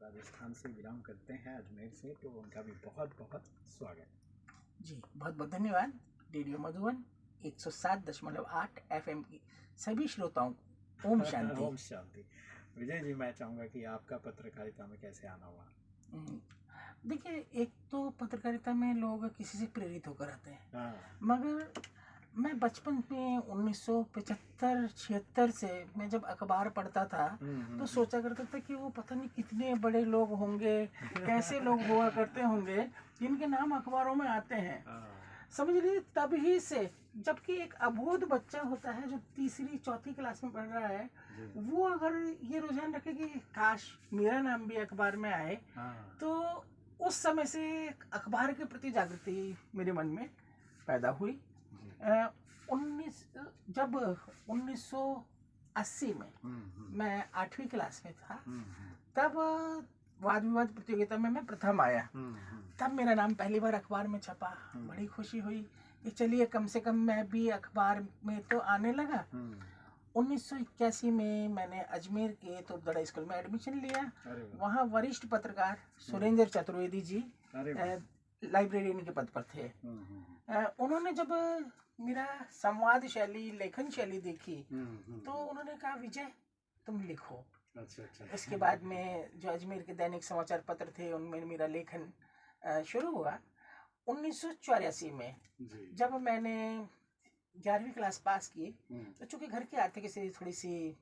राजस्थान से बिलोंग करते हैं, अजमेर से, तो उनका भी बहुत बहुत स्वागत। जी बहुत बहुत धन्यवाद। रेडियो मधुबन 107.8 FM की सभी श्रोताओं को ओम शांति। ओम शांति। विजय जी, मैं चाहूँगा कि आपका पत्रकारिता में कैसे आना हुआ? देखिए, एक तो पत्रकारिता में लोग किसी से प्रेरित होकर आते हैं, हाँ। मगर मैं बचपन में 1975-76 से मैं जब अखबार पढ़ता था तो सोचा करता था कि वो पता नहीं कितने बड़े लोग होंगे, कैसे लोग हुआ करते होंगे जिनके नाम अखबारों में आते हैं। समझ लीजिए तभी से, जबकि एक अबोध बच्चा होता है जो तीसरी चौथी क्लास में पढ़ रहा है, वो अगर ये रुझान रखे कि काश मेरा नाम भी अखबार में आए, तो उस समय से अखबार के प्रति जागृति मेरे मन में पैदा हुई। जब 1980 में मैं 8वीं क्लास में था, तब वाद विवाद प्रतियोगिता में मैं प्रथम आया। तब मेरा नाम पहली बार अखबार में छपा। बड़ी खुशी हुई कि चलिए कम से कम मैं भी अखबार में तो आने लगा। 1981 में मैंने अजमेर के तोपदड़ा स्कूल में एडमिशन लिया। वहाँ वरिष्ठ पत्रकार सुरेंद्र चतुर्वेदी जी लाइब्रेरियन के पद पर थे। उन्होंने जब मेरा संवाद शैली, लेखन शैली देखी तो उन्होंने कहा, विजय तुम लिखो। अच्छा। इसके बाद में जो अजमेर के दैनिक समाचार पत्र थे उनमें मेरा लेखन शुरू हुआ। 1984 में जब मैंने 11वीं क्लास पास की तो चूंकि घर की आर्थिक स्थिति थोड़ी सी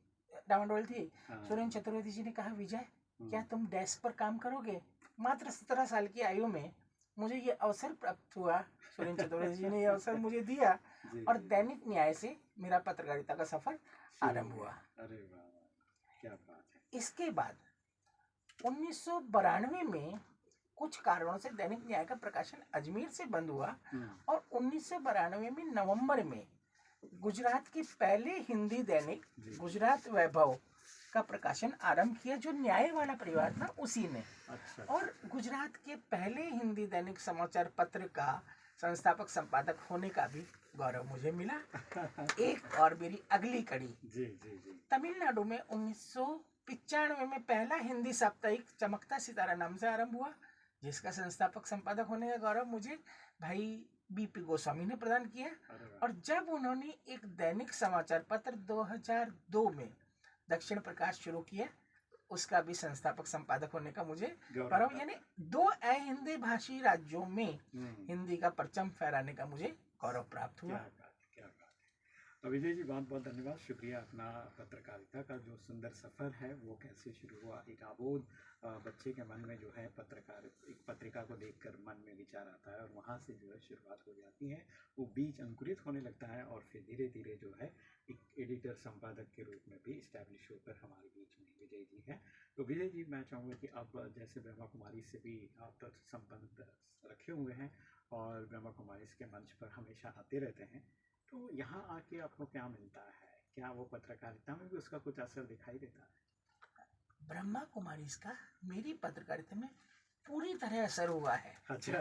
डामाडोल थी, सुरेंद्र चतुर्वेदी जी ने कहा, विजय क्या तुम डेस्क पर काम करोगे? मात्र 17 साल की आयु में मुझे ये अवसर प्राप्त हुआ। सुरेंद्र चतुर्वेदी जी ने ये अवसर मुझे दिया और दैनिक न्याय से मेरा पत्रकारिता का सफर आरंभ हुआ। अरे वाह, क्या बात है। इसके बाद 1992 में कुछ कारणों से दैनिक न्याय का प्रकाशन अजमेर से बंद हुआ और 1992 में नवंबर में गुजरात के पहले हिंदी दैनिक गुजरात वैभव का प्रकाशन आरंभ किया, जो न्याय वाला परिवार था उसी ने। अच्छा। और गुजरात के पहले हिंदी दैनिक समाचार पत्र का संस्थापक संपादक होने का भी गौरव मुझे मिला। एक और मेरी अगली कड़ी तमिलनाडु में 1995 में पहला हिंदी साप्ताहिक चमकता सितारा नाम से आरंभ हुआ, जिसका संस्थापक संपादक होने का गौरव मुझे भाई बीपी गोस्वामी ने प्रदान किया। और जब उन्होंने एक दैनिक समाचार पत्र 2002 में दक्षिण प्रकाश शुरू किया, उसका भी संस्थापक संपादक होने का मुझे गौरव, यानी 2 हिंदी भाषी राज्यों में हिंदी का परचम फहराने का मुझे गौरव प्राप्त हुआ। क्या बात है। विजय जी बहुत बहुत धन्यवाद, शुक्रिया। अपना पत्रकारिता का जो सुंदर सफ़र है वो कैसे शुरू हुआ, एक अबोध बच्चे के मन में जो है एक पत्रिका को देखकर मन में विचार आता है और वहाँ से जो है शुरुआत हो जाती है, वो बीज अंकुरित होने लगता है और फिर धीरे धीरे जो है एक एडिटर संपादक के रूप में भी इस्टेब्लिश होकर हमारे बीच में विजय जी हैं। तो विजय जी, मैं चाहूँगा कि अब जैसे ब्रह्मा कुमारी से भी आप संबंध रखे हुए हैं और ब्रह्मा कुमारी के मंच पर हमेशा आते रहते हैं, तो यहाँ आके आपको क्या मिलता है? क्या वो पत्रकारिता में भी उसका कुछ असर दिखाई देता है? ब्रह्मा कुमारी का मेरी पत्रकारिता में पूरी तरह असर हुआ है। अच्छा।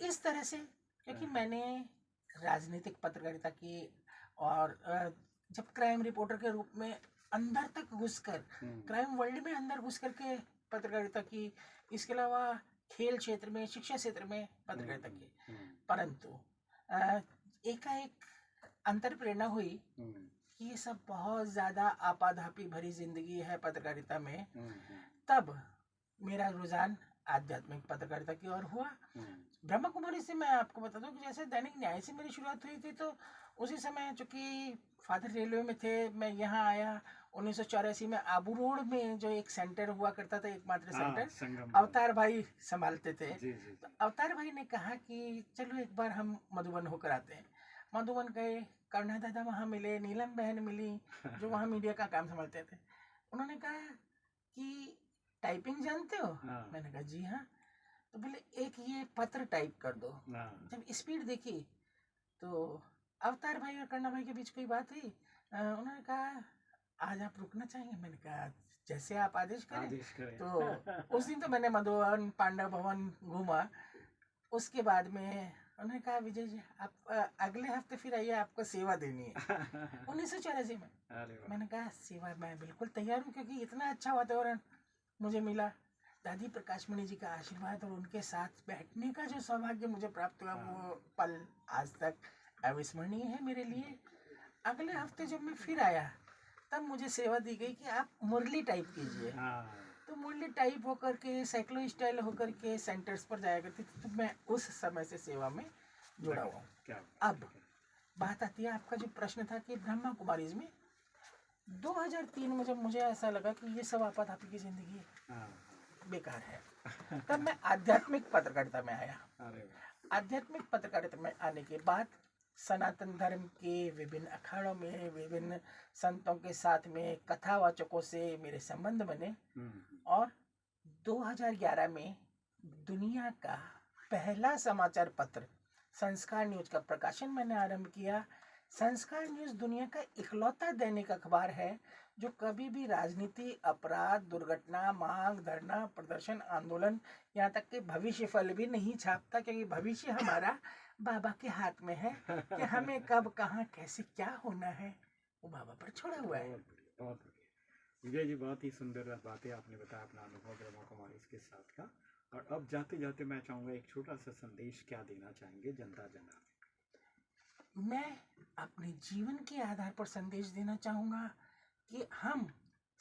इस तरह से, क्योंकि मैंने राजनीतिक पत्रकारिता की और जब क्राइम रिपोर्टर के रूप में अंदर तक घुसकर, क्राइम वर्ल्ड में अंदर घुस करके पत्रकारिता की, इसके अलावा खेल क्षेत्र में, शिक्षा क्षेत्र में पत्रकारिता की, परंतु एकाएक अंतर प्रेरणा हुई कि ये सब बहुत ज़्यादा आपाधापी भरी जिंदगी है पत्रकारिता में। तब मेरा रुझान आध्यात्मिक पत्रकारिता की ओर हुआ। ब्रह्मा कुमारी से मैं आपको बता दूं कि जैसे दैनिक न्याय से मेरी शुरुआत हुई थी, तो उसी समय चूँकि फादर रेलवे में थे, मैं यहाँ आया 1984 में। आबू रोड में जो एक सेंटर हुआ करता था, एकमात्र सेंटर अवतार भाई संभालते थे। तो अवतार भाई ने कहा कि चलो एक बार हम मधुबन होकर आते हैं। मधुबन गए, करुणा दादा वहाँ मिले, नीलम बहन मिली जो वहाँ मीडिया का काम संभालते थे। उन्होंने कहा कि टाइपिंग जानते हो? मैंने कहा जी हाँ। तो बोले एक ये पत्र टाइप कर दो। जब स्पीड देखी तो अवतार भाई और करुणा भाई के बीच कोई बात हुई। उन्होंने कहा आज आप रुकना चाहेंगे? मैंने कहा जैसे आप आदेश करें। तो उस दिन तो मैंने मधुबन, पांडव भवन घूमा। उसके बाद में उन्होंने कहा विजय जी आप अगले हफ्ते फिर आइए, आपको सेवा देनी है। 1984 में। मैंने कहा सेवा मैं बिल्कुल तैयार हूँ, क्योंकि इतना अच्छा वातावरण मुझे मिला। दादी प्रकाश मणि जी का आशीर्वाद और उनके साथ बैठने का जो सौभाग्य मुझे प्राप्त हुआ, वो पल आज तक अविस्मरणीय है मेरे लिए। अगले हफ्ते जब मैं फिर आया तब मुझे सेवा दी गई कि आप मुरली टाइप कीजिए। तो मुरली टाइप होकर के, साइक्लो स्टाइल होकर के सेंटर्स पर जाया करती थी। तो मैं उस समय से सेवा में जुड़ा हुआ हूँ। अब बात आती है, आपका जो प्रश्न था कि ब्रह्मा कुमारीज में 2003 में जब मुझे ऐसा लगा कि ये सब आपाधापी की जिंदगी बेकार है, तब मैं आध्यात्मिक पत्रकारिता में आया। आध्यात्मिक पत्रकारिता में आने के बाद सनातन धर्म के विभिन्न अखाड़ों में, विभिन्न संतों के साथ में, कथावाचकों से मेरे संबंध बने और 2011 में दुनिया का पहला समाचार पत्र संस्कार न्यूज का प्रकाशन मैंने आरंभ किया। संस्कार न्यूज दुनिया का इकलौता दैनिक अखबार है जो कभी भी राजनीति, अपराध, दुर्घटना, मांग, धरना, प्रदर्शन, आंदोलन, यहाँ तक कि भविष्य फल भी नहीं छापता, क्योंकि भविष्य हमारा बाबा के हाथ में है कि हमें कब, कहाँ, कैसे, क्या होना है, वो बाबा पर छोड़ा हुआ है। बहुत विजय जी, बहुत ही सुंदर बातें आपने बताया अपना अनुभव ब्रह्मा कुमारी के साथ का। और अब जाते जाते मैं चाहूँगा एक छोटा सा संदेश क्या देना चाहेंगे जनता जनार्दन? मैं अपने जीवन के आधार पर संदेश देना चाहूँगा कि हम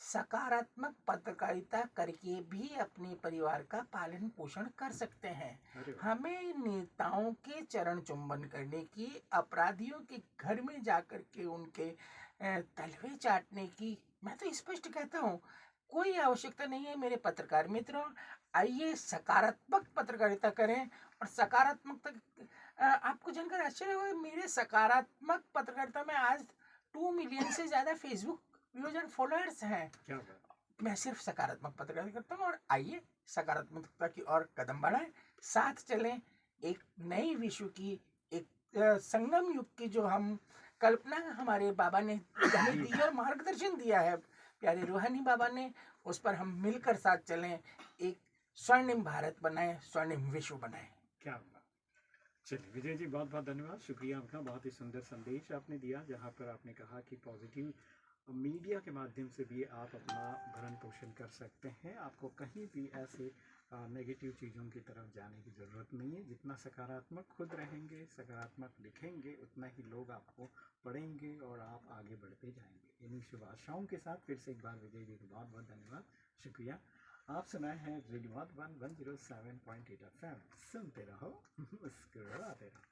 सकारात्मक पत्रकारिता करके भी अपने परिवार का पालन पोषण कर सकते हैं। हमें नेताओं के चरण चुंबन करने की, अपराधियों के घर में जाकर के उनके तलवे चाटने की, मैं तो स्पष्ट कहता हूँ, कोई आवश्यकता नहीं है। मेरे पत्रकार मित्रों, आइए सकारात्मक पत्रकारिता करें। और सकारात्मक आपको जानकर आश्चर्य होगा, मेरे सकारात्मक पत्रकारिता में आज 2 मिलियन से ज्यादा फेसबुक व्यूज एंड फॉलोअर्स हैं। मैं सिर्फ सकारात्मक पत्रकारिता करता हूँ। और आइए सकारात्मकता की और कदम बढ़ाएं, साथ चलें, एक नई विश्व की, एक संगम युग की जो हम कल्पना हमारे बाबा ने हमें दी और मार्गदर्शन दिया है प्यारे रूहानी बाबा ने, उस पर हम मिलकर साथ चलें, एक स्वर्णिम भारत बनाएं, स्वर्णिम विश्व बनाएं। क्या बात। चलिए विजय जी, बहुत बहुत धन्यवाद, शुक्रिया आपका। बहुत ही सुंदर संदेश आपने दिया, जहाँ पर आपने कहा कि पॉजिटिव मीडिया के माध्यम से भी आप अपना भरण पोषण कर सकते हैं। आपको कहीं भी ऐसे नेगेटिव चीज़ों की तरफ जाने की ज़रूरत नहीं है। जितना सकारात्मक खुद रहेंगे, सकारात्मक लिखेंगे, उतना ही लोग आपको पढ़ेंगे और आप आगे बढ़ते जाएंगे। इन्हीं शुभ आशाओं के साथ फिर से एक बार विजय जी को बहुत बहुत धन्यवाद, शुक्रिया। आप सुनाए हैं रेडियो मधुबन 107.8 FM, सुनते रहो, मुस्कुराते रहो।